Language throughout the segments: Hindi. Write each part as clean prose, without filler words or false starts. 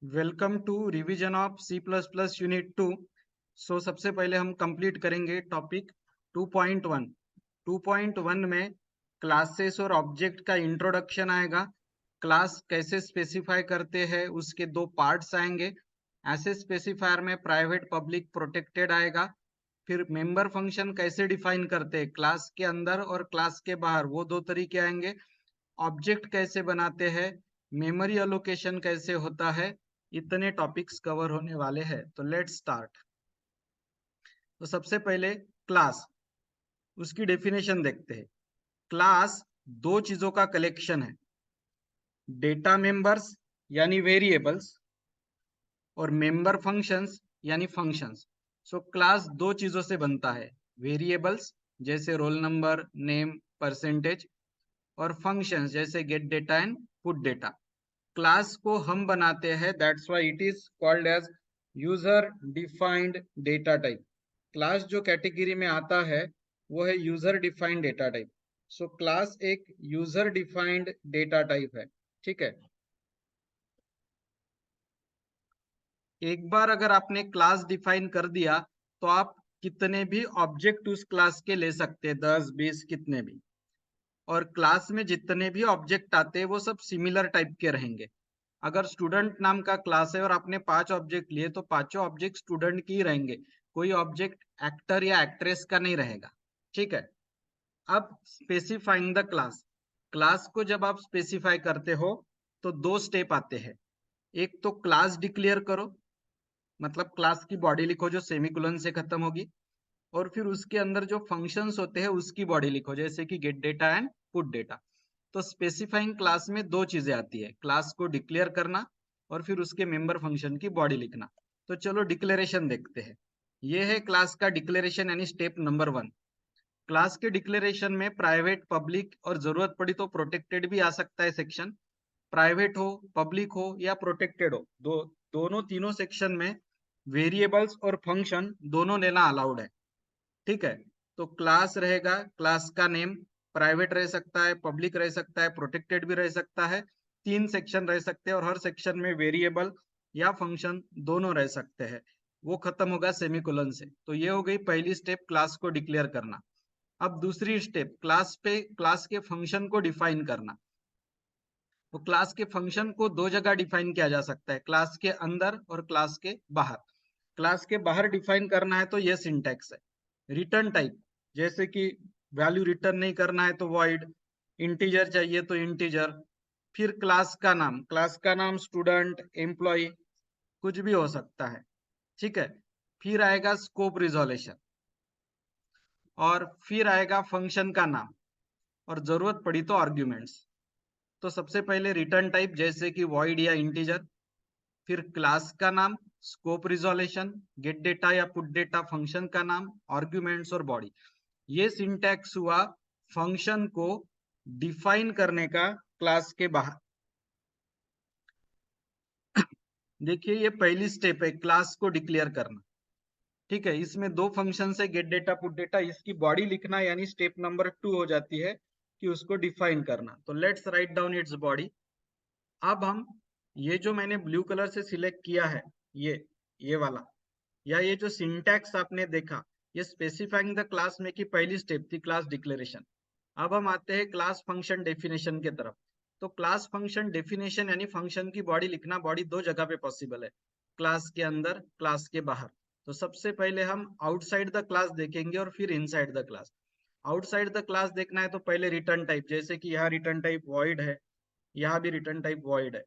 Welcome to revision of C++ unit 2। So सबसे पहले हम कंप्लीट करेंगे टॉपिक 2.1। 2.1 में क्लासेस और ऑब्जेक्ट का इंट्रोडक्शन आएगा। क्लास कैसे स्पेसिफाई करते हैं उसके दो पार्ट्स आएंगे। ऐसे स्पेसिफायर में प्राइवेट पब्लिक प्रोटेक्टेड आएगा। फिर मेंबर फंक्शन कैसे डिफाइन करते हैं क्लास के अंदर और क्लास के बाहर, वो दो तरीके आएंगे। ऑब्जेक्ट कैसे बनाते हैं, मेमोरी अलोकेशन कैसे होता है, इतने टॉपिक्स कवर होने वाले हैं। तो लेट्स स्टार्ट। तो सबसे पहले क्लास, उसकी डेफिनेशन देखते हैं। क्लास दो चीजों का कलेक्शन है, डेटा मेंबर्स यानी वेरिएबल्स और मेंबर फंक्शंस यानी फंक्शंस। सो क्लास दो चीजों से बनता है, वेरिएबल्स जैसे रोल नंबर, नेम, परसेंटेज, और फंक्शंस जैसे get data and put data. Class को हम बनाते हैं, that's why it is called as user defined data type. Class जो कैटेगरी में आता है वो है user defined data type. So class एक यूजर डिफाइंड डेटा टाइप है, ठीक है। एक बार अगर आपने क्लास डिफाइन कर दिया तो आप कितने भी ऑब्जेक्ट उस क्लास के ले सकते हैं, 10 20 कितने भी। और क्लास में जितने भी ऑब्जेक्ट आते हैं वो सब सिमिलर टाइप के रहेंगे। अगर स्टूडेंट नाम का क्लास है और आपने 5 ऑब्जेक्ट लिए तो पांचों ऑब्जेक्ट स्टूडेंट की ही रहेंगे, कोई ऑब्जेक्ट एक्टर या एक्ट्रेस का नहीं रहेगा, ठीक है। अब स्पेसिफाइंग द क्लास, क्लास को जब आप स्पेसिफाई करते हो तो दो स्टेप आते हैं। एक तो क्लास डिक्लेयर करो, मतलब क्लास की बॉडी लिखो जो सेमीकोलन से खत्म होगी, और फिर उसके अंदर जो फंक्शंस होते हैं उसकी बॉडी लिखो, जैसे कि gate data and put data. तो स्पेसिफाइंग क्लास में दो चीजें आती है, क्लास को डिक्लेयर करना और फिर उसके मेंबर फंक्शन की बॉडी लिखना। तो चलो डिक्लेरेशन देखते हैं। ये है क्लास का डिक्लेरेशन यानी स्टेप नंबर 1। क्लास के डिक्लेरेशन में प्राइवेट, पब्लिक और जरूरत पड़ी तो प्रोटेक्टेड भी आ सकता है सेक्शन। प्राइवेट हो, पब्लिक हो या प्रोटेक्टेड हो, दोनों तीनों सेक्शन में वेरिएबल्स और फंक्शन दोनों लेना अलाउड है, ठीक है। तो क्लास रहेगा, क्लास का नेम प्राइवेट रह सकता है, पब्लिक रह सकता है, प्रोटेक्टेड भी रह सकता है। 3 सेक्शन रह सकते हैं और हर सेक्शन में वेरिएबल या फंक्शन दोनों रह सकते हैं। वो खत्म होगा सेमीकोलन से। तो ये हो गई पहली स्टेप, क्लास को डिक्लेयर करना। अब दूसरी स्टेप, क्लास के फंक्शन को डिफाइन करना। तो क्लास के फंक्शन को दो जगह डिफाइन किया जा सकता है, क्लास के अंदर और क्लास के बाहर। क्लास के बाहर डिफाइन करना है तो ये सिंटैक्स है। रिटर्न टाइप, जैसे कि वैल्यू रिटर्न नहीं करना है तो वॉइड, इंटीजर चाहिए तो इंटीजर। फिर क्लास का नाम स्टूडेंट, एम्प्लॉय, कुछ भी हो सकता है, ठीक है। फिर आएगा स्कोप रिजोल्यूशन और फिर आएगा फंक्शन का नाम और जरूरत पड़ी तो आर्ग्यूमेंट्स। तो सबसे पहले रिटर्न टाइप जैसे कि वॉइड या इंटीजर, फिर क्लास का नाम, स्कोप रिजोल्यूशन, गेट डेटा या पुट डेटा, फंक्शन का नाम, आर्ग्यूमेंट्स और बॉडी। ये सिंटैक्स हुआ फंक्शन को डिफाइन करने का क्लास के बाहर। देखिए ये पहली स्टेप है, क्लास को डिक्लेयर करना, ठीक है। इसमें दो फंक्शन है, गेट डेटा पुट डेटा, इसकी बॉडी लिखना यानी स्टेप नंबर 2 हो जाती है कि उसको डिफाइन करना। तो let's write down its body. अब हम ये जो मैंने ब्लू कलर से सिलेक्ट किया है, ये वाला, या ये जो सिंटैक्स आपने देखा, ये स्पेसिफाइंग द क्लास में की पहली स्टेप थी, क्लास डिक्लेरेशन। अब हम आते हैं क्लास फंक्शन डेफिनेशन के तरफ। तो क्लास फंक्शन डेफिनेशन यानी फंक्शन की बॉडी लिखना, बॉडी दो जगह पे पॉसिबल है, क्लास के अंदर, क्लास के बाहर। तो सबसे पहले हम आउटसाइड द क्लास देखेंगे और फिर inside the class. Outside the class देखना है तो पहले रिटर्न टाइप, जैसे कि यहाँ रिटर्न टाइप वॉइड है, यहाँ भी रिटर्न टाइप वॉइड है।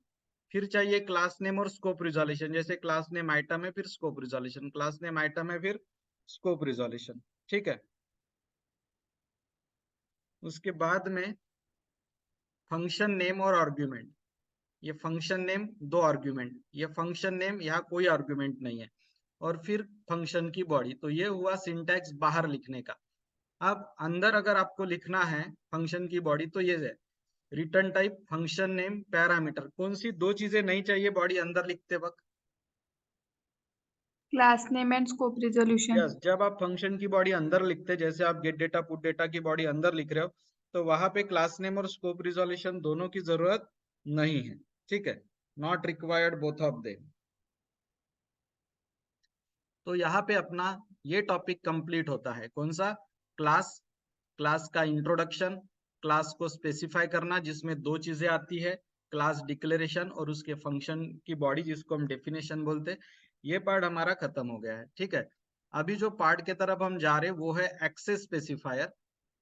फिर चाहिए क्लास नेम और स्कोप रिजोल्यूशन, जैसे क्लास नेम आइटम है फिर scope resolution, class name item है फिर स्कोप रिजोल्यूशन, ठीक है। उसके बाद में फंक्शन नेम और आर्ग्यूमेंट। ये फंक्शन नेम, दो आर्ग्यूमेंट, ये फंक्शन नेम, यहाँ कोई आर्ग्यूमेंट नहीं है, और फिर फंक्शन की बॉडी। तो ये हुआ सिंटैक्स बाहर लिखने का। अब अंदर अगर आपको लिखना है फंक्शन की बॉडी तो ये है, return type, function name, parameter. कौन सी दो चीजें नहीं चाहिए बॉडी अंदर लिखते वक्त? Class name and scope resolution. Yes, जब आप फंक्शन की बॉडी अंदर लिखते हैं, जैसे आप गेट डेटा पुट डेटा की बॉडी अंदर लिख रहे हो, तो वहां पे क्लास नेम और स्कोप रिजोल्यूशन दोनों की जरूरत नहीं है, ठीक है। Not required both of them. तो यहाँ पे अपना ये टॉपिक कंप्लीट होता है। कौन सा? क्लास। क्लास का इंट्रोडक्शन, क्लास को स्पेसिफाई करना जिसमें दो चीजें आती है, क्लास डिक्लेरेशन और उसके फंक्शन की बॉडी जिसको हम डेफिनेशन बोलते हैं। ये पार्ट हमारा खत्म हो गया है। ठीक है, अभी जो पार्ट के तरफ हम जा रहे हैं वो है एक्सेस स्पेसिफायर।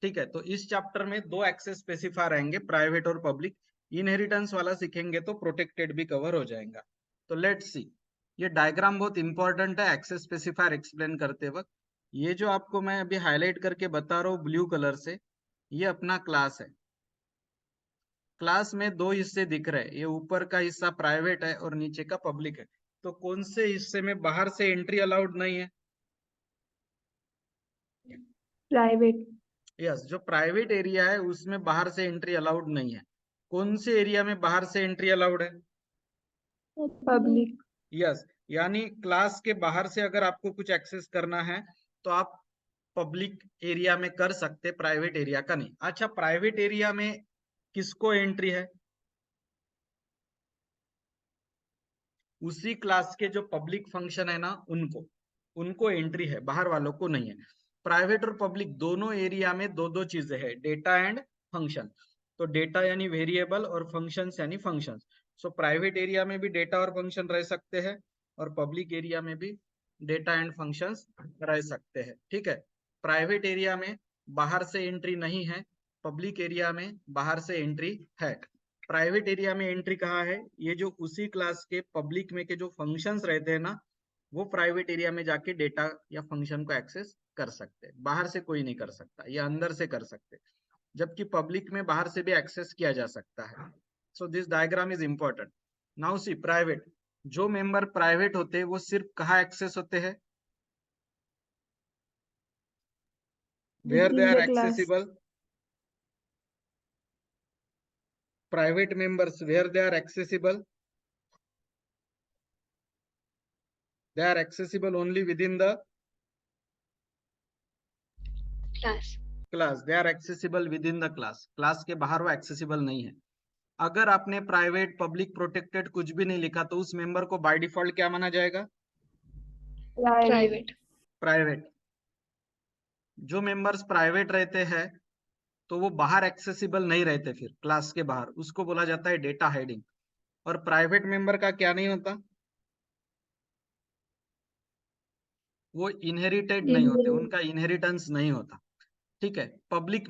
ठीक है, तो इस चैप्टर में दो एक्सेस स्पेसिफायर आएंगे, प्राइवेट और पब्लिक। इनहेरिटेंस वाला सीखेंगे तो प्रोटेक्टेड भी कवर हो जाएगा। तो लेट्स सी, ये डायग्राम बहुत इंपॉर्टेंट है एक्सेस स्पेसिफायर एक्सप्लेन करते वक्त। ये जो आपको मैं अभी हाईलाइट करके बता रहा हूँ ब्लू कलर से, ये अपना क्लास है। क्लास में दो हिस्से दिख रहे हैं, ये ऊपर का हिस्सा प्राइवेट है और नीचे का पब्लिक है। तो कौन से हिस्से में बाहर से एंट्री अलाउड नहीं है? प्राइवेट। यस, जो प्राइवेट एरिया है उसमें बाहर से एंट्री अलाउड नहीं है। कौन से एरिया में बाहर से एंट्री अलाउड है? पब्लिक। यस, यानी क्लास के बाहर से अगर आपको कुछ एक्सेस करना है तो आप पब्लिक एरिया में कर सकते, प्राइवेट एरिया का नहीं। अच्छा, प्राइवेट एरिया में किसको एंट्री है? उसी क्लास के जो पब्लिक फंक्शन है ना, उनको एंट्री है, बाहर वालों को नहीं है। प्राइवेट और पब्लिक दोनों एरिया में दो दो चीजें हैं, डेटा एंड फंक्शन। तो डेटा यानी वेरिएबल और फंक्शंस यानी फंक्शंस। सो प्राइवेट एरिया में भी डेटा और फंक्शन रह सकते हैं और पब्लिक एरिया में भी डेटा एंड फंक्शंस रह सकते हैं। ठीक है, प्राइवेट एरिया में बाहर से एंट्री नहीं है, पब्लिक एरिया में बाहर से एंट्री है। प्राइवेट एरिया में एंट्री कहाँ है? ये जो उसी क्लास के पब्लिक में के जो फंक्शंस रहते हैं ना, वो प्राइवेट एरिया में जाके डेटा या फंक्शन को एक्सेस कर सकते हैं। बाहर से कोई नहीं कर सकता, ये अंदर से कर सकते, जबकि पब्लिक में बाहर से भी एक्सेस किया जा सकता है। So this diagram is important. Now see, private, जो मेंबर प्राइवेट होते हैं वो सिर्फ कहाँ एक्सेस होते हैं? Where they in are the class. Accessible. Private members where they are accessible, they are accessible only within the class, they are accessible within the class के बाहर वो accessible नहीं है। अगर आपने प्राइवेट पब्लिक प्रोटेक्टेड कुछ भी नहीं लिखा तो उस मेंबर को बाय डिफॉल्ट क्या माना जाएगा? प्राइवेट। प्राइवेट। जो मेंबर्स प्राइवेट रहते हैं तो वो बाहर एक्सेसिबल नहीं रहते, फिर क्लास के बाहर, उसको बोला जाता है डेटा हाइडिंग। और प्राइवेट मेंबर का क्या नहीं होता? वो इनहेरिटेड नहीं होते, उनका इनहेरिटेंस नहीं होता। ठीक है, public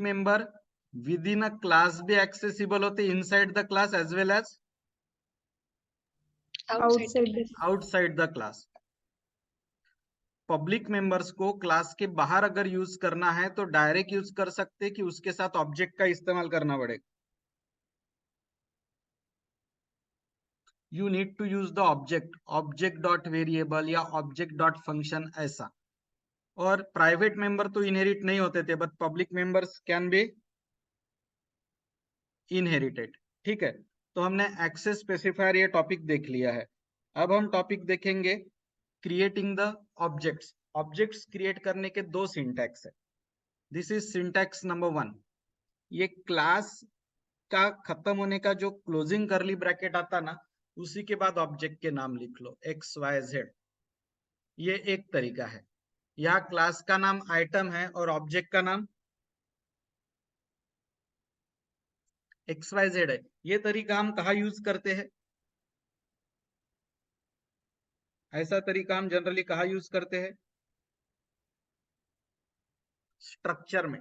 member within a class भी एक्सेसिबल होते, inside the class as well as outside the class. Public members को क्लास के बाहर अगर यूज करना है तो डायरेक्ट यूज कर सकते कि उसके साथ ऑब्जेक्ट का इस्तेमाल करना पड़ेगा? You need to use the object dot variable या ऑब्जेक्ट डॉट फंक्शन ऐसा। और प्राइवेट मेंबर तो इनहेरिट नहीं होते थे, but public members can be inherited. ठीक है, तो हमने एक्सेस स्पेसिफायर ये टॉपिक देख लिया है। अब हम टॉपिक देखेंगे creating the objects. Objects create करने के दो सिंटैक्स है। This is syntax number 1। ये क्लास का खत्म होने का जो क्लोजिंग करली ब्रैकेट आता ना, उसी के बाद ऑब्जेक्ट के नाम लिख लो, एक्स वाई जेड। ये एक तरीका है। यहाँ क्लास का नाम आइटम है और ऑब्जेक्ट का नाम एक्स वाई जेड है। ये तरीका हम कहाँ यूज करते हैं? ऐसा तरीका हम जनरली कहाँ यूज करते हैं? स्ट्रक्चर में।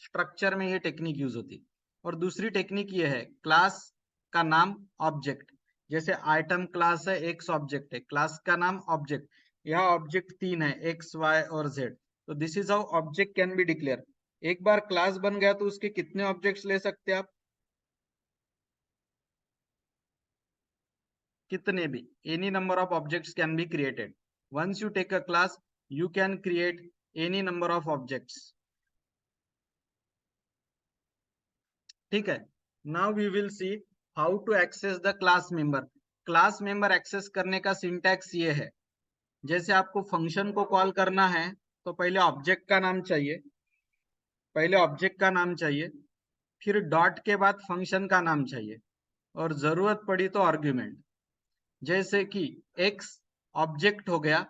स्ट्रक्चर में ये टेक्निक यूज होती। और दूसरी टेक्निक ये है, क्लास का नाम ऑब्जेक्ट। जैसे आइटम क्लास है, एक्स ऑब्जेक्ट है, क्लास का नाम ऑब्जेक्ट। यहाँ ऑब्जेक्ट 3 है, एक्स वाई और जेड। तो this is how object can be declare. एक बार क्लास बन गया तो उसके कितने ऑब्जेक्ट्स ले सकते हैं आप? कितने भी, any number of objects can be created. Once you take a class, you can create any number of objects. ठीक है, now we will see how to access the class member. Class member access करने का सिंटैक्स ये है, जैसे आपको फंक्शन को कॉल करना है तो पहले ऑब्जेक्ट का नाम चाहिए, फिर डॉट के बाद फंक्शन का नाम चाहिए। और जरूरत पड़ी तो आर्ग्यूमेंट। जैसे कि x ऑब्जेक्ट हो गया,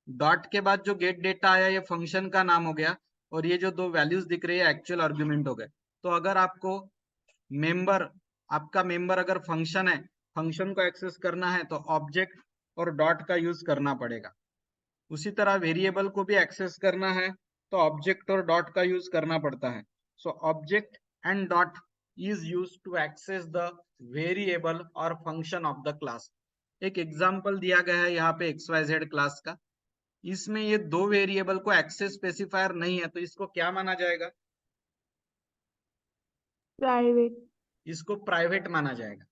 डॉट के बाद जो गेट डेटा आया ये फंक्शन का नाम हो गया, और ये जो दो वैल्यूज दिख रही है एक्चुअल आर्ग्यूमेंट हो गए। तो अगर आपको मेंबर, आपका मेंबर अगर फंक्शन है, फंक्शन को एक्सेस करना है तो ऑब्जेक्ट और डॉट का यूज करना पड़ेगा। उसी तरह वेरिएबल को भी एक्सेस करना है तो ऑब्जेक्ट और डॉट का यूज करना पड़ता है। So object and dot is use to access the variable और फंक्शन ऑफ द क्लास। एक एग्जांपल दिया गया है यहाँ पे XYZ क्लास का, इसमें ये दो वेरिएबल को एक्सेस स्पेसिफायर नहीं है, तो इसको क्या माना जाएगा? प्राइवेट। इसको प्राइवेट माना जाएगा।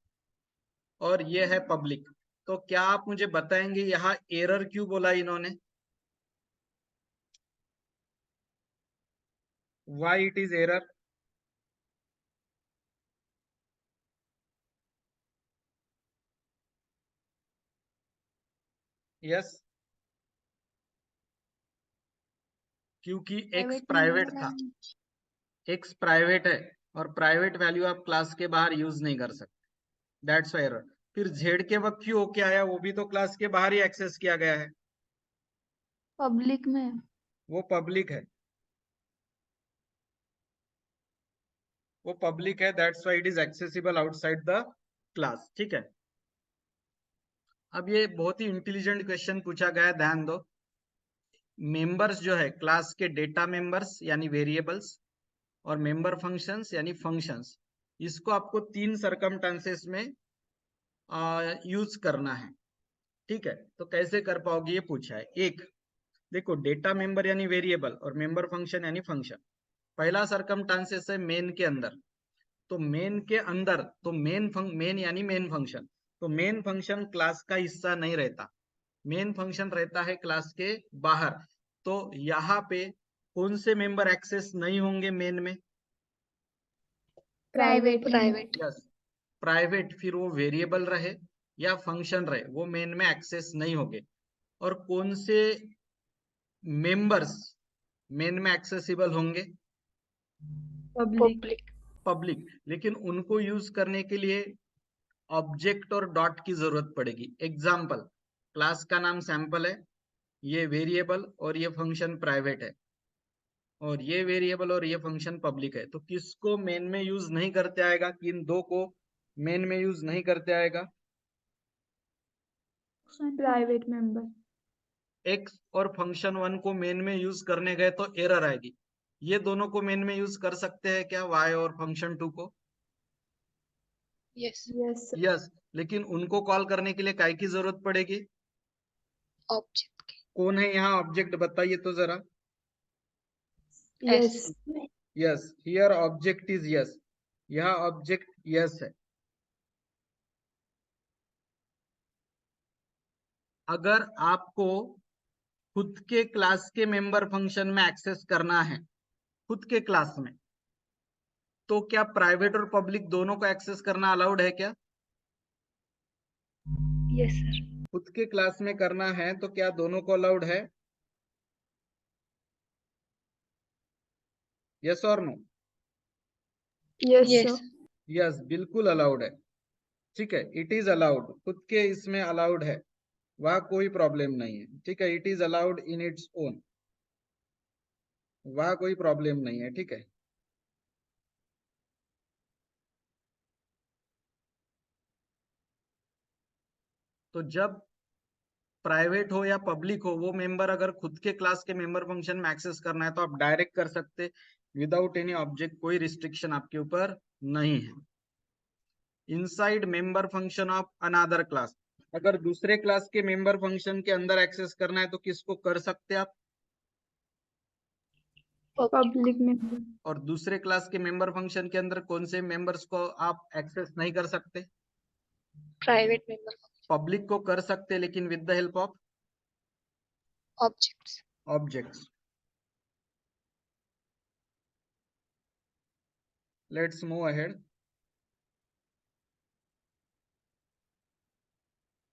और ये है पब्लिक। तो क्या आप मुझे बताएंगे यहाँ एरर क्यों बोला इन्होंने? Why it is error? Yes, क्योंकि x प्राइवेट था, x प्राइवेट है, और प्राइवेट वैल्यू आप क्लास के बाहर यूज नहीं कर सकते, दैट्स व्हाई एरर। फिर z के वक्त क्यों क्या आया? वो भी तो क्लास के बाहर ही एक्सेस किया गया है, पब्लिक में। वो पब्लिक है, वो पब्लिक है, that's why it is accessible outside the class. ठीक है, अब ये बहुत ही इंटेलिजेंट क्वेश्चन पूछा गया है, ध्यान दो। मेंबर्स जो है क्लास के, डेटा मेंबर्स यानी वेरिएबल्स, और मेंबर फंक्शंस यानी फंक्शंस, इसको आपको 3 सरकमस्टांसेस में यूज करना है। ठीक है, तो कैसे कर पाओगे ये पूछा है। एक, देखो डेटा मेंबर यानी वेरिएबल और मेंबर फंक्शन यानी फंक्शन। पहला सरकमस्टांसेस है मेन के अंदर, तो मेन के अंदर तो मेन यानी मेन फंक्शन, तो मेन फंक्शन क्लास का हिस्सा नहीं रहता, मेन फंक्शन रहता है क्लास के बाहर। तो यहाँ पे कौन से मेंबर एक्सेस नहीं होंगे मेन में? प्राइवेट। यस, प्राइवेट, फिर वो वेरिएबल रहे या फंक्शन रहे, वो मेन में एक्सेस नहीं होंगे। और कौन से मेंबर्स मेन में एक्सेसिबल होंगे? पब्लिक। पब्लिक, लेकिन उनको यूज करने के लिए ऑब्जेक्ट और डॉट की जरूरत पड़ेगी। एग्जाम्पल, क्लास का नाम सैंपल है, ये वेरिएबल और ये फंक्शन प्राइवेट है, और ये वेरिएबल और ये फंक्शन पब्लिक है, तो किसको मेन में यूज नहीं करते आएगा? इन दो को मेन में यूज नहीं करते आएगा? Private member. एक्स और फंक्शन 1 को मेन में यूज करने गए तो एरर आएगी। ये दोनों को मेन में यूज कर सकते हैं क्या, वाई और फंक्शन 2 को? यस यस यस, लेकिन उनको कॉल करने के लिए काय की जरूरत पड़ेगी? ऑब्जेक्ट। कौन है यहाँ ऑब्जेक्ट, बताइए तो जरा। Yes. Yes, here object is yes, यहाँ ऑब्जेक्ट यस है। अगर आपको खुद के क्लास के मेंबर फंक्शन में एक्सेस करना है, खुद के क्लास में, तो क्या प्राइवेट और पब्लिक दोनों को एक्सेस करना अलाउड है क्या? Yes sir. खुद के क्लास में करना है तो क्या दोनों को अलाउड है? यस और नो? यस यस, बिल्कुल अलाउड है। ठीक है, इट इज अलाउड, खुद के इसमें अलाउड है, वह कोई प्रॉब्लम नहीं है। ठीक है, it is allowed in its own, वह कोई प्रॉब्लम नहीं है। ठीक है, तो जब प्राइवेट हो या पब्लिक हो, वो मेंबर अगर खुद के क्लास के मेंबर फंक्शन में एक्सेस करना है तो आप डायरेक्ट कर सकते, विदाउट एनी ऑब्जेक्ट, कोई रिस्ट्रिक्शन आपके ऊपर नहीं है। Inside member function of another class, अगर दूसरे क्लास के मेंबर फंक्शन के अंदर एक्सेस करना है तो किसको कर सकते आप? Public member. और दूसरे क्लास के मेंबर फंक्शन के अंदर कौन से मेंबर्स को आप एक्सेस नहीं कर सकते? Private member. पब्लिक को कर सकते, लेकिन with the help of objects. Objects. Let's move ahead.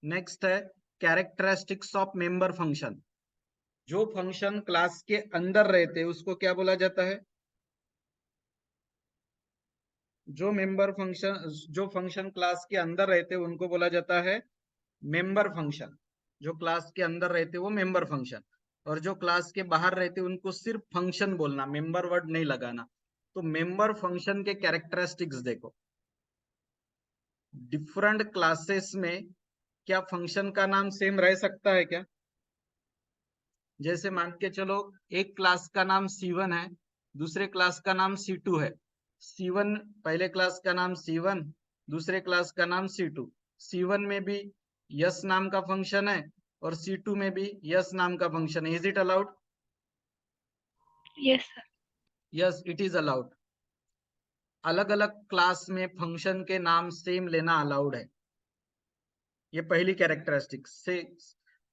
Next है कैरेक्टरिस्टिक्स ऑफ मेंबर फंक्शन। जो फंक्शन क्लास के अंदर रहते हैं उसको क्या बोला जाता है? जो मेंबर फंक्शन, जो फंक्शन क्लास के अंदर रहते हैं उनको बोला जाता है मेंबर फंक्शन। जो क्लास के अंदर रहते वो मेंबर फंक्शन, और जो क्लास के बाहर रहते उनको सिर्फ फंक्शन बोलना, मेंबर वर्ड नहीं लगाना। तो मेंबर फंक्शन के कैरेक्टरिस्टिक्स देखो। डिफरेंट क्लासेस में क्या फंक्शन का नाम सेम रह सकता है क्या? जैसे मान के चलो एक क्लास का नाम C1 है, दूसरे क्लास का नाम C2 है। C1 पहले क्लास का नाम C1, दूसरे क्लास का नाम C2। C1 में भी यस नाम का फंक्शन है और C2 में भी यस नाम का फंक्शन है। Is it allowed? Yes sir. Yes, it is allowed. अलग अलग क्लास में फंक्शन के नाम सेम लेना अलाउड है। ये पहली कैरेक्टरिस्टिक से।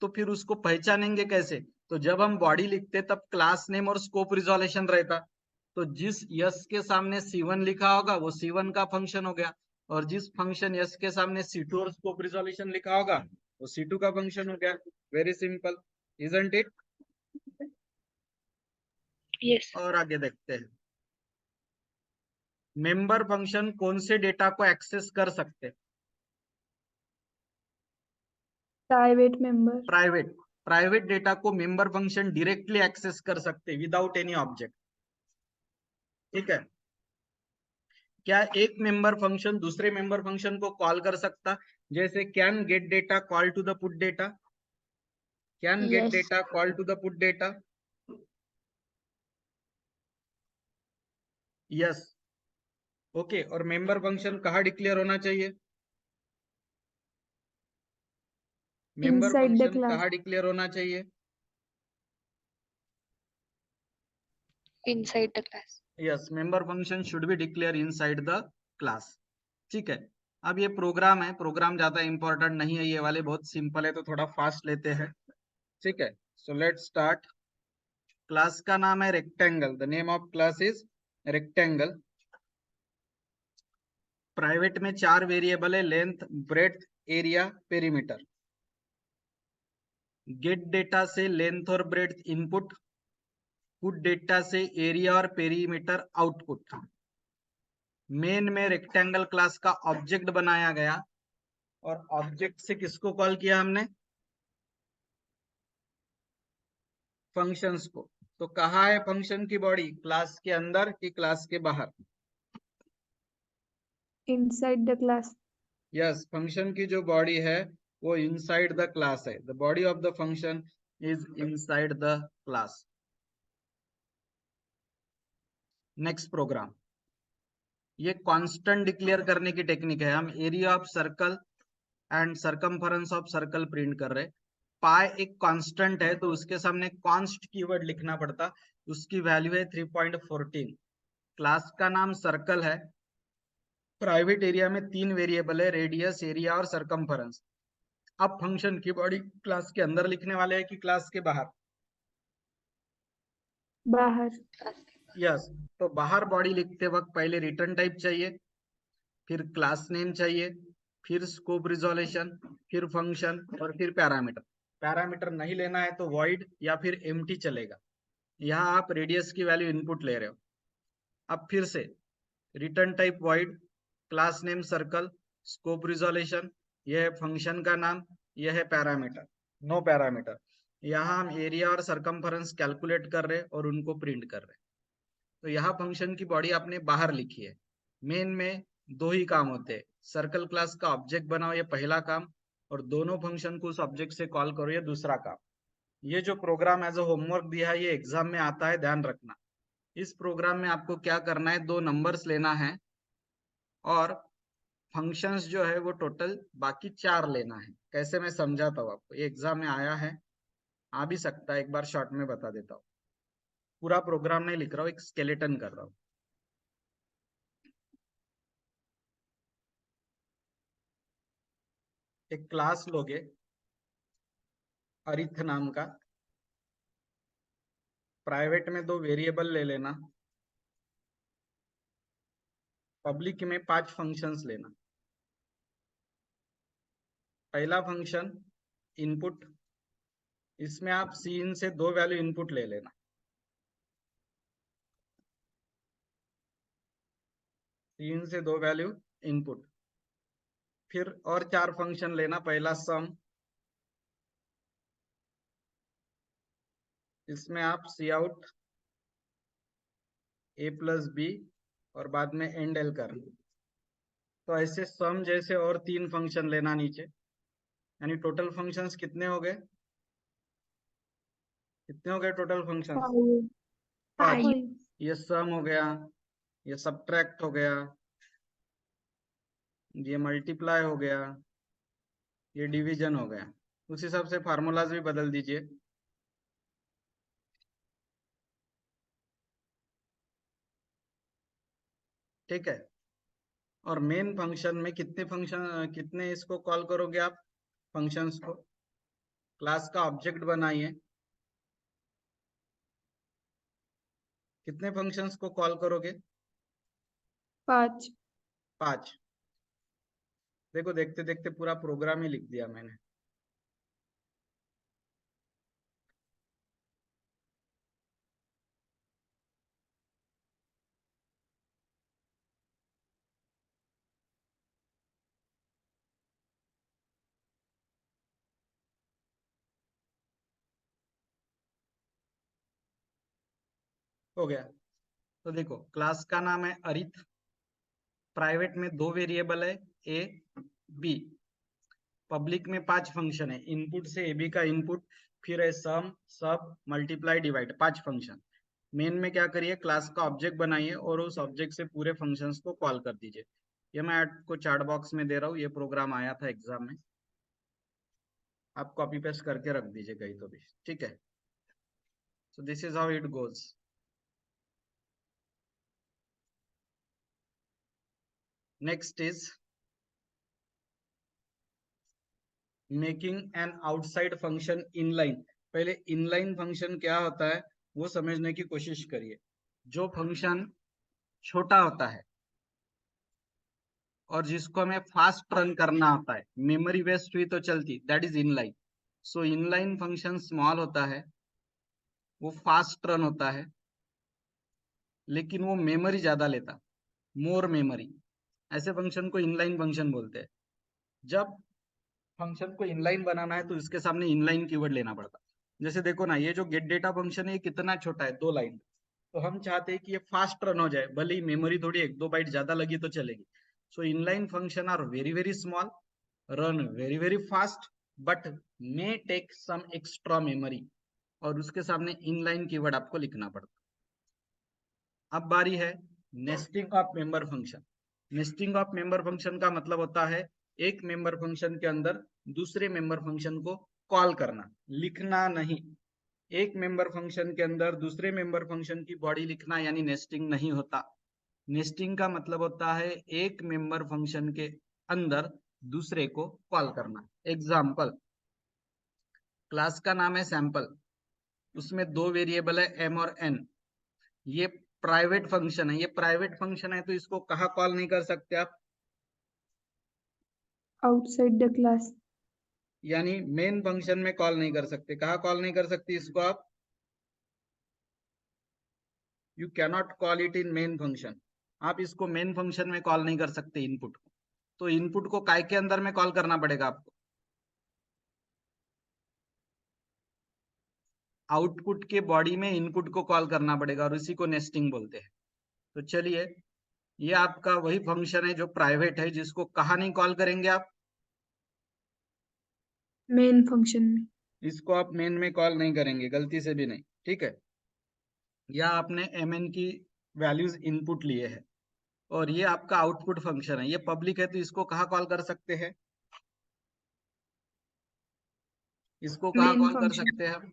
तो फिर उसको पहचानेंगे कैसे? तो जब हम बॉडी लिखते तब क्लास नेम और स्कोप रिजोल्यूशन रहता। तो जिस यस के सामने C1 लिखा होगा वो C1 का फंक्शन हो गया, और जिस फंक्शन यस के सामने C2 और स्कोप रिजोल्यूशन लिखा होगा वो C2 का फंक्शन हो गया। Very simple, isn't it? Yes. और आगे देखते हैं। मेंबर फंक्शन कौन से डेटा को एक्सेस कर सकते? Private member. Private. Private data को मेंबर फंक्शन डायरेक्टली एक्सेस कर सकते विदाउट एनी ऑब्जेक्ट। ठीक है। क्या एक मेंबर फंक्शन दूसरे मेंबर फंक्शन को कॉल कर सकता? जैसे can get data call to the put data, can get yes. Data call to the put data. Yes. Okay, और मेंबर फंक्शन कहाँ डिक्लेयर होना चाहिए? Member inside the function class. कहाँ डिक्लेयर होना चाहिए? Inside the class. Yes, member function should be declare inside the class. ठीक है। अब ये प्रोग्राम है, प्रोग्राम ज्यादा इंपॉर्टेंट नहीं है, ये वाले बहुत सिंपल है तो थोड़ा फास्ट लेते हैं। ठीक है, सो लेट्स स्टार्ट। क्लास का नाम है rectangle, the name of class is rectangle. Private में 4 वेरिएबल है, length, breadth, area, perimeter. Gate data से लेंथ और ब्रेड्थ इनपुट, पुट डेटा से एरिया और पेरीमीटर आउटपुट। मेन में रेक्टेंगल क्लास का ऑब्जेक्ट बनाया गया, और ऑब्जेक्ट से किसको कॉल किया हमने? फंक्शंस को। तो कहाँ है फंक्शन की बॉडी, क्लास के अंदर कि क्लास के बाहर? Inside the class. Yes, function की जो बॉडी है वो इनसाइड द क्लास है। The body of the function is inside the class. Next program, ये कांस्टेंट डिक्लेयर करने की टेक्निक है। हम area of circle and circumference of circle print कर रहे। पाई एक कांस्टेंट है तो उसके सामने कॉन्स्ट कीवर्ड लिखना पड़ता, उसकी वैल्यू है 3.14। क्लास का नाम सर्कल है। प्राइवेट एरिया में 3 वेरिएबल है, रेडियस, एरिया और सरकमफरेंस। अब फंक्शन की बॉडी क्लास के अंदर लिखने वाले हैं कि क्लास के बाहर? बाहर। यस। तो बाहर बॉडी लिखते वक्त पहले रिटर्न टाइप चाहिए, फिर क्लास नेम चाहिए, फिर स्कोप रिजोल्यूशन, फिर फंक्शन और फिर पैरामीटर। पैरामीटर नहीं लेना है तो वॉइड या फिर एम्प्टी चलेगा। यहाँ आप रेडियस की वैल्यू इनपुट ले रहे हो। अब फिर से return type void, class name circle, scope resolution, यह है फंक्शन का नाम, यह है पैरामीटर, नो पैरामीटर। यहाँ हम एरिया और सरकमफरेंस कैलकुलेट कर रहे हैं और उनको प्रिंट कर रहे हैं। तो यहाँ फंक्शन की बॉडी आपने बाहर लिखी है। मेन में 2 ही काम होते हैं, सर्कल क्लास का ऑब्जेक्ट बनाओ ये पहला काम, और दोनों फंक्शन को उस ऑब्जेक्ट से कॉल करो ये दूसरा काम। ये जो प्रोग्राम एज अ होमवर्क दिया है ये एग्जाम में आता है, ध्यान रखना। इस प्रोग्राम में आपको क्या करना है, 2 नंबर्स लेना है और फंक्शंस जो है वो टोटल बाकी 4 लेना है। कैसे, मैं समझाता हूँ आपको, ये एग्जाम में आया है, आ भी सकता है, एक बार शॉर्ट में बता देता हूँ। पूरा प्रोग्राम नहीं लिख रहा हूँ, एक स्केलेटन कर रहा हूँ। एक क्लास लोगे अरिथ नाम का, प्राइवेट में 2 वेरिएबल ले लेना, पब्लिक में 5 फंक्शंस लेना। पहला फंक्शन इनपुट, इसमें आप सीन से 2 वैल्यू इनपुट ले लेना। 3 से 2 वैल्यू इनपुट। फिर और 4 फंक्शन लेना। पहला सम, इसमें आप सी आउट ए प्लस बी और बाद में एंड एल कर। तो ऐसे सम जैसे और 3 फंक्शन लेना नीचे, यानी टोटल फंक्शंस कितने हो गए? कितने हो गए टोटल फंक्शंस? 5 5। 5 ये सम हो गया, ये सब्ट्रैक्ट हो गया, ये मल्टीप्लाई हो गया, ये डिवीजन हो गया। उस हिसाब से फार्मूलाज भी बदल दीजिए। ठीक है। और मेन फंक्शन में कितने इसको कॉल करोगे आप? फंक्शंस को क्लास का ऑब्जेक्ट बनाइए। कितने फंक्शंस को कॉल करोगे? 5 5। देखो देखते देखते पूरा प्रोग्राम ही लिख दिया मैंने। हो गया। तो देखो क्लास का नाम है अरिथ, प्राइवेट में 2 वेरिएबल है ए बी, पब्लिक में 5 फंक्शन है। इनपुट से ए बी का इनपुट, फिर है सम सब मल्टीप्लाई डिवाइड, 5 फंक्शन। मेन में क्या करिए, क्लास का ऑब्जेक्ट बनाइए और उस ऑब्जेक्ट से पूरे फंक्शंस को कॉल कर दीजिए। ये मैं आपको चार्ट बॉक्स में दे रहा हूँ, ये प्रोग्राम आया था एग्जाम में, आप कॉपी पेस्ट करके रख दीजिए कहीं तो भी। ठीक है। So this is how it goes. Next is making an outside function inline. पहले इनलाइन फंक्शन क्या होता है वो समझने की कोशिश करिए। जो फंक्शन छोटा होता है और जिसको हमें फास्ट रन करना होता है, मेमोरी वेस्ट हुई तो चलती, that is inline. So inline function small होता है, वो फास्ट रन होता है, लेकिन वो मेमोरी ज्यादा लेता, मोर मेमोरी। ऐसे फंक्शन को इनलाइन फंक्शन बोलते हैं। जब फंक्शन को इनलाइन बनाना है तो इसके सामने इनलाइन कीवर्ड लेना पड़ता। जैसे देखो ना, ये जो गेट डेटा फंक्शन है ये कितना छोटा है, 2 लाइन। तो हम चाहते हैं कि ये फास्ट रन हो जाए, भले ही मेमोरी थोड़ी 1-2 बाइट ज्यादा लगी तो चलेगी। So inline function are very very small, run very very fast, but may take some extra memory, और उसके सामने इनलाइन कीवर्ड आपको लिखना पड़ता। अब बारी है nesting of member function. Nesting of member function का मतलब होता है एक मेंबर फंक्शन के अंदर दूसरे मेंबर फंक्शन को कॉल करना, लिखना नहीं। एक मेंबर फंक्शन के अंदर दूसरे मेंबर फंक्शन की बॉडी लिखना यानी नेस्टिंग नहीं होता। नेस्टिंग का मतलब होता है एक मेंबर फंक्शन के अंदर दूसरे को कॉल करना। एग्जाम्पल, क्लास का नाम है सैंपल, उसमें 2 वेरिएबल है एम और एन। ये प्राइवेट फंक्शन है, ये प्राइवेट फंक्शन है तो इसको कहाँ कॉल नहीं कर सकते आप? outside the class यानी मेन फंक्शन में कॉल नहीं कर सकते। कहाँ कॉल नहीं कर सकते इसको आप? You cannot call it in main function. आप इसको मेन फंक्शन में कॉल नहीं कर सकते इनपुट को। तो इनपुट को काय के अंदर में कॉल करना पड़ेगा आपको? आउटपुट के बॉडी में इनपुट को कॉल करना पड़ेगा और इसी को नेस्टिंग बोलते हैं। तो चलिए, ये आपका वही फंक्शन है जो प्राइवेट है, जिसको कहाँ नहीं कॉल करेंगे आप? main function में इसको आप मेन में कॉल नहीं करेंगे, गलती से भी नहीं। ठीक है। या आपने mn की वैल्यूज इनपुट लिए हैं और ये आपका आउटपुट फंक्शन है, ये पब्लिक है तो इसको कहाँ कॉल कर सकते हैं? इसको कहाँ main कॉल कर function सकते हैं हम?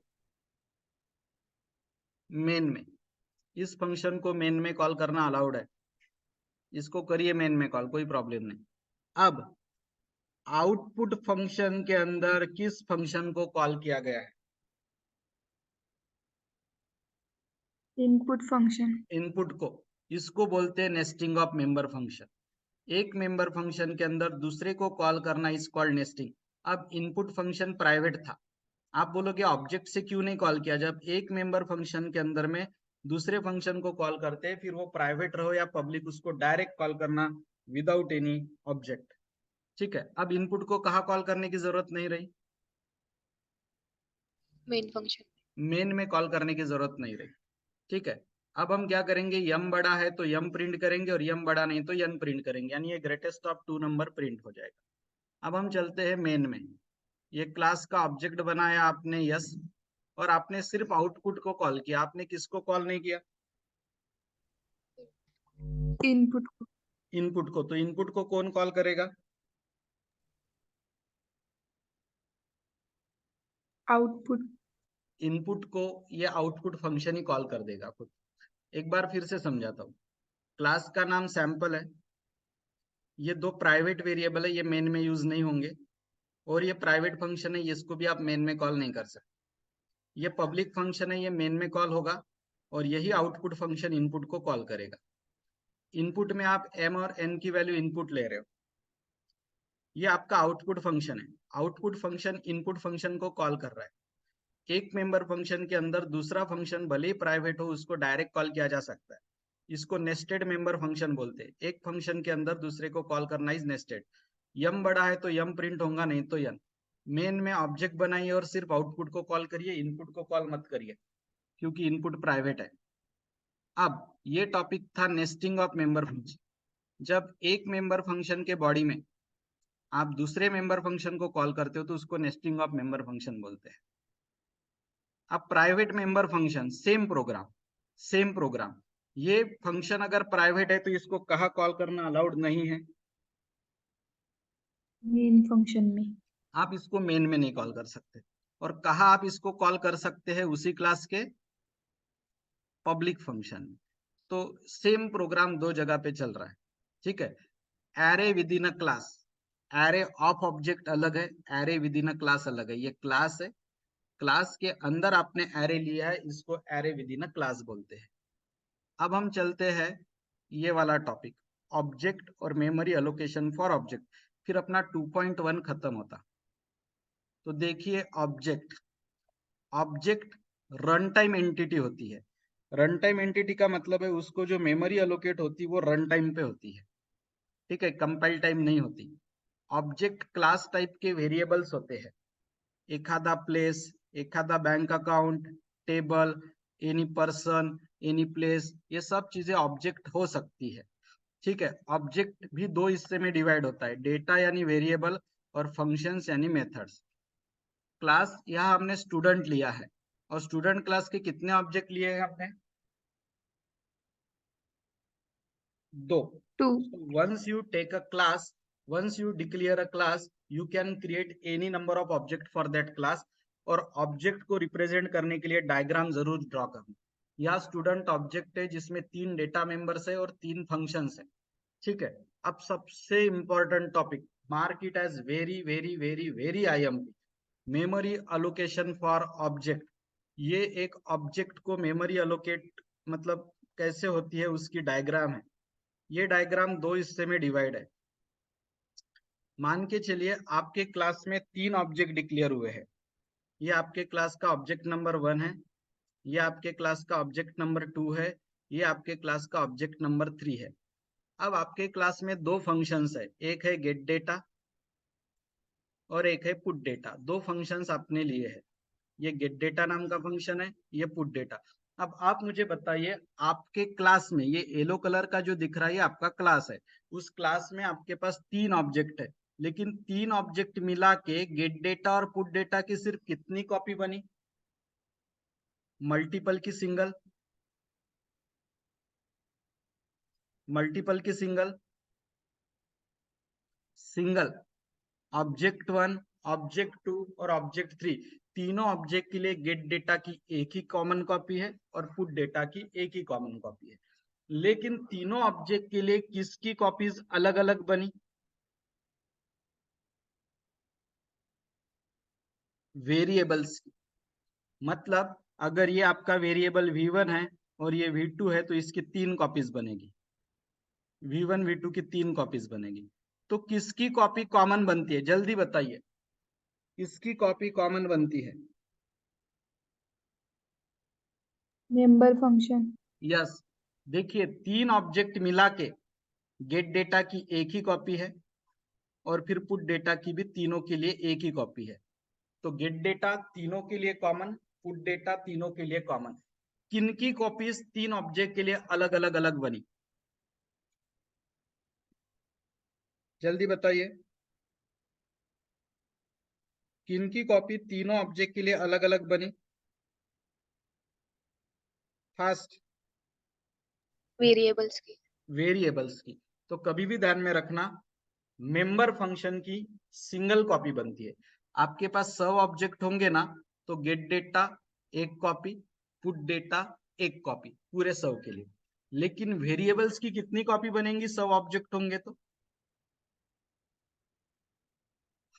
मेन में। इस फंक्शन को मेन में कॉल करना अलाउड है, इसको करिए मेन में कॉल, कोई प्रॉब्लम नहीं। अब आउटपुट फंक्शन के अंदर किस फंक्शन को कॉल किया गया है? input function इनपुट को। इसको बोलते हैं नेस्टिंग ऑफ मेंबर फंक्शन। एक मेंबर फंक्शन के अंदर दूसरे को कॉल करना इज कॉल्ड नेस्टिंग। अब इनपुट फंक्शन प्राइवेट था, आप बोलोगे ऑब्जेक्ट से क्यों नहीं कॉल किया? जब एक मेंबर फंक्शन के अंदर में दूसरे फंक्शन को कॉल करते हैं, फिर वो प्राइवेट रहो या पब्लिक, उसको डायरेक्ट कॉल करना विदाउट एनी ऑब्जेक्ट। ठीक है, अब इनपुट को कहाँ कॉल करने की जरूरत नहीं रही, मेन फंक्शन। मेन में कॉल करने की जरूरत नहीं रही। ठीक है, अब हम क्या करेंगे, यम बड़ा है तो यम प्रिंट करेंगे और यम बड़ा नहीं तो यन प्रिंट करेंगे, यानी ये ग्रेटेस्ट ऑफ 2 नंबर प्रिंट हो जाएगा। अब हम चलते हैं मेन में। ये क्लास का ऑब्जेक्ट बनाया आपने, यस, और आपने सिर्फ आउटपुट को कॉल किया, आपने किसको कॉल नहीं किया, इनपुट को। इनपुट को। तो इनपुट को कौन कॉल करेगा, आउटपुट। इनपुट को ये आउटपुट फंक्शन ही कॉल कर देगा खुद। एक बार फिर से समझाता हूँ, क्लास का नाम सैंपल है, ये 2 प्राइवेट वेरिएबल है, ये मेन में यूज नहीं होंगे, और ये प्राइवेट फंक्शन है, इसको भी आप मेन में कॉल नहीं कर सकते। ये पब्लिक फंक्शन है, ये मेन में कॉल होगा, और यही आउटपुट फंक्शन इनपुट को कॉल करेगा। इनपुट में आप m और n की वैल्यू इनपुट ले रहे हो, ये आपका आउटपुट फंक्शन है। आउटपुट फंक्शन इनपुट फंक्शन को कॉल कर रहा है। एक मेंबर फंक्शन के अंदर दूसरा फंक्शन भले ही प्राइवेट हो, उसको डायरेक्ट कॉल किया जा सकता है, इसको नेस्टेड मेंबर फंक्शन बोलते हैं। एक फंक्शन के अंदर दूसरे को कॉल करना इज नेस्टेड। यम बड़ा है तो यम प्रिंट होगा, नहीं तो यन। मेन में ऑब्जेक्ट बनाइए और सिर्फ आउटपुट को कॉल करिए, इनपुट को कॉल मत करिए, क्योंकि इनपुट प्राइवेट है। अब ये टॉपिक था नेस्टिंग ऑफ मेंबर फंक्शन। जब एक मेंबर फंक्शन के बॉडी में आप दूसरे मेंबर फंक्शन को कॉल करते हो तो उसको नेस्टिंग ऑफ मेंबर फंक्शन बोलते हैं। अब private member function, same programme, ये फंक्शन अगर प्राइवेट है तो इसको कहाँ कॉल करना अलाउड नहीं है, मेन फंक्शन में। आप इसको मेन में नहीं कॉल कर सकते। और कहाँ आप इसको कॉल कर सकते हैं, उसी क्लास के पब्लिक फंक्शन में। तो सेम प्रोग्राम 2 जगह पे चल रहा है। ठीक है, array with in a class, array of object अलग है, array with in a class अलग है। ये क्लास है, क्लास के अंदर आपने एरे लिया है, इसको array with in a class बोलते हैं। अब हम चलते हैं ये वाला टॉपिक, ऑब्जेक्ट और मेमोरी एलोकेशन फॉर ऑब्जेक्ट, फिर अपना 2.1 खत्म होता। तो देखिए, object, object run time entity होती है। रन टाइम एंटिटी का मतलब है उसको जो मेमोरी एलोकेट होती है वो रन टाइम पे होती है। ठीक है, कंपाइल टाइम नहीं होती। ऑब्जेक्ट क्लास टाइप के वेरिएबल्स होते हैं, एखादा प्लेस, एखादा bank account, table, any person, any place, ये सब चीजें ऑब्जेक्ट हो सकती है। ठीक है, ऑब्जेक्ट भी 2 हिस्से में डिवाइड होता है, डेटा यानी वेरिएबल और फंक्शंस यानी मेथड्स। क्लास यहाँ हमने स्टूडेंट लिया है, और स्टूडेंट क्लास के कितने ऑब्जेक्ट लिए हैं हमने, 2। To. once you take a class, once you declare a class, you can create any number of object for that class। और ऑब्जेक्ट को रिप्रेजेंट करने के लिए डायग्राम जरूर ड्रॉ करना। यहाँ स्टूडेंट ऑब्जेक्ट है जिसमें 3 डेटा मेंबर्स है और 3 फंक्शंस है। ठीक है, अब सबसे important topic, mark it as very very very very IMP, memory allocation for object. ये एक ऑब्जेक्ट को मेमोरी अलोकेट मतलब कैसे होती है उसकी डायग्राम है। ये डायग्राम 2 हिस्से में डिवाइड है। मान के चलिए आपके क्लास में 3 ऑब्जेक्ट डिक्लेयर हुए हैं। ये आपके क्लास का ऑब्जेक्ट नंबर 1 है, ये आपके क्लास का ऑब्जेक्ट नंबर 2 है, ये आपके क्लास का ऑब्जेक्ट नंबर 3 है। अब आपके क्लास में 2 फंक्शंस है, एक है गेट डेटा और एक है पुट डेटा। 2 फंक्शंस आपने लिए हैं, ये गेट डेटा नाम का फंक्शन है, ये पुट डेटा। अब आप मुझे बताइए, आपके क्लास में ये येलो कलर का जो दिख रहा है ये आपका क्लास है। उस क्लास में आपके पास 3 ऑब्जेक्ट है, लेकिन 3 ऑब्जेक्ट मिला के गेट डेटा और पुट डेटा की सिर्फ कितनी कॉपी बनी, मल्टीपल की सिंगल, मल्टीपल की सिंगल, सिंगल। ऑब्जेक्ट 1, ऑब्जेक्ट 2 और ऑब्जेक्ट 3, तीनों ऑब्जेक्ट के लिए गेट डेटा की एक ही कॉमन कॉपी है और पुट डेटा की एक ही कॉमन कॉपी है। लेकिन तीनों ऑब्जेक्ट के लिए किसकी कॉपीज अलग अलग बनी, वेरिएबल्स की। मतलब अगर ये आपका वेरिएबल v1 है और ये v2 है तो इसकी 3 कॉपीज बनेगी, v1 v2 की 3 कॉपीज बनेगी। तो किसकी कॉपी कॉमन बनती है, जल्दी बताइए, किसकी कॉपी कॉमन बनती है, मेंबर फंक्शन। यस, देखिए 3 ऑब्जेक्ट मिला के गेट डेटा की एक ही कॉपी है और फिर पुट डेटा की भी तीनों के लिए एक ही कॉपी है। तो गेट डेटा तीनों के लिए कॉमन, पुट डेटा तीनों के लिए कॉमन। किनकी कॉपीज 3 ऑब्जेक्ट के लिए अलग अलग अलग बनी? जल्दी बताइए, किनकी कॉपी तीनों ऑब्जेक्ट के लिए अलग अलग बनी? फास्ट। वेरिएबल्स की। वेरिएबल्स की। तो कभी भी ध्यान में रखना, मेंबर फंक्शन की सिंगल कॉपी बनती है। आपके पास 100 ऑब्जेक्ट होंगे ना, तो गेट डेटा एक कॉपी, पुट डेटा एक कॉपी, पूरे 100 के लिए। लेकिन वेरिएबल्स की कितनी कॉपी बनेंगी? 100 ऑब्जेक्ट होंगे तो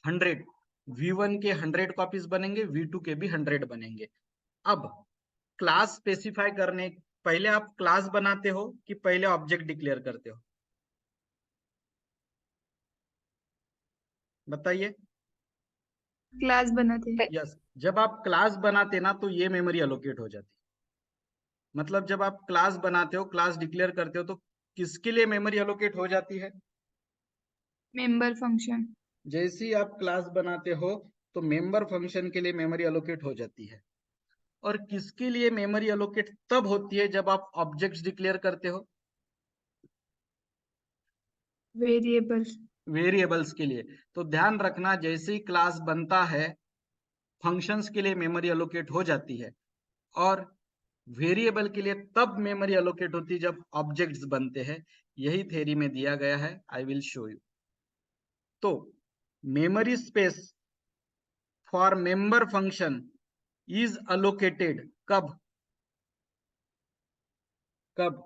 100। V1 के 100 कॉपीज बनेंगे, V2 के भी 100 बनेंगे। अब क्लास स्पेसिफाई करने पहले आप क्लास बनाते हो कि पहले ऑब्जेक्ट डिक्लेयर करते हो? बताइए। क्लास बनाते हैं। यस, जब आप क्लास बनाते ना तो ये मेमोरी अलोकेट हो जाती। मतलब जब आप क्लास बनाते हो, क्लास डिक्लेयर करते हो, तो किसके लिए मेमोरी अलोकेट हो जाती है? Member function. जैसे ही आप क्लास बनाते हो तो मेंबर फंक्शन के लिए मेमोरी अलोकेट हो जाती है। और किसके लिए मेमोरी अलोकेट तब होती है जब आप ऑब्जेक्ट्स डिक्लेयर करते हो? वेरिएबल्स। वेरिएबल्स के लिए। तो ध्यान रखना, जैसे ही क्लास बनता है फंक्शंस के लिए मेमोरी अलोकेट हो जाती है, और वेरिएबल के लिए तब मेमोरी अलोकेट होती है जब ऑब्जेक्ट्स बनते हैं। यही थ्योरी में दिया गया है, आई विल शो यू। तो memory space for member function is allocated कब? कब?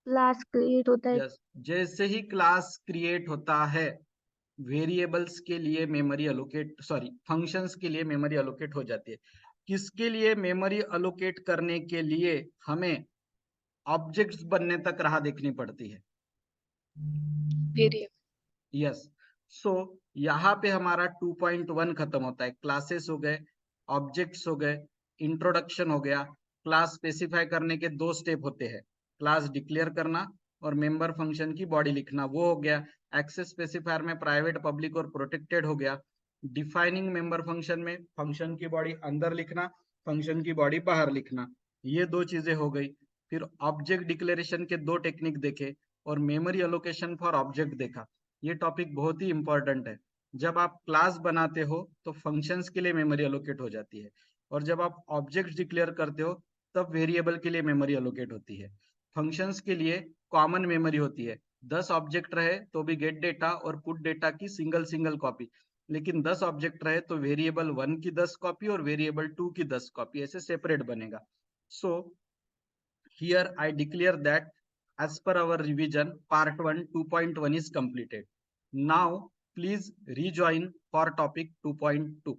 क्लास क्रिएट होता है। यस, जैसे ही क्लास क्रिएट होता है वेरिएबल्स के लिए मेमोरी अलोकेट, सॉरी फंक्शंस के लिए मेमोरी अलोकेट हो जाती है। किसके लिए मेमोरी अलोकेट करने के लिए हमें ऑब्जेक्ट्स बनने तक राह देखनी पड़ती है? वेरिएबल। यस। सो यहाँ पे हमारा 2.1 खत्म होता है। क्लासेस हो गए, ऑब्जेक्ट्स हो गए, इंट्रोडक्शन हो गया। क्लास स्पेसिफाई करने के 2 स्टेप होते हैं, क्लास डिक्लेयर करना और मेंबर फंक्शन की बॉडी लिखना, वो हो गया। एक्सेस स्पेसिफायर में प्राइवेट, पब्लिक और प्रोटेक्टेड हो गया। डिफाइनिंग मेंबर फंक्शन में फंक्शन की बॉडी अंदर लिखना, फंक्शन की बॉडी बाहर लिखना, ये 2 चीजें हो गई। फिर ऑब्जेक्ट डिक्लेरेशन के 2 टेक्निक देखे और मेमोरी अलोकेशन फॉर ऑब्जेक्ट देखा। ये टॉपिक बहुत ही इंपॉर्टेंट है। जब आप क्लास बनाते हो तो फंक्शंस के लिए मेमोरी अलोकेट हो जाती है, और जब आप ऑब्जेक्ट्स डिक्लेयर करते हो तब वेरिएबल के लिए मेमोरी अलोकेट होती है। फंक्शंस के लिए कॉमन मेमोरी होती है। 10 ऑब्जेक्ट रहे तो भी गेट डेटा और पुट डेटा की सिंगल सिंगल कॉपी, लेकिन 10 ऑब्जेक्ट रहे तो वेरिएबल 1 की 10 कॉपी और वेरिएबल 2 की 10 कॉपी, ऐसे सेपरेट बनेगा। सो here I declare that as per our revision, part 1 2.1 is completed. Now please rejoin for topic 2.2.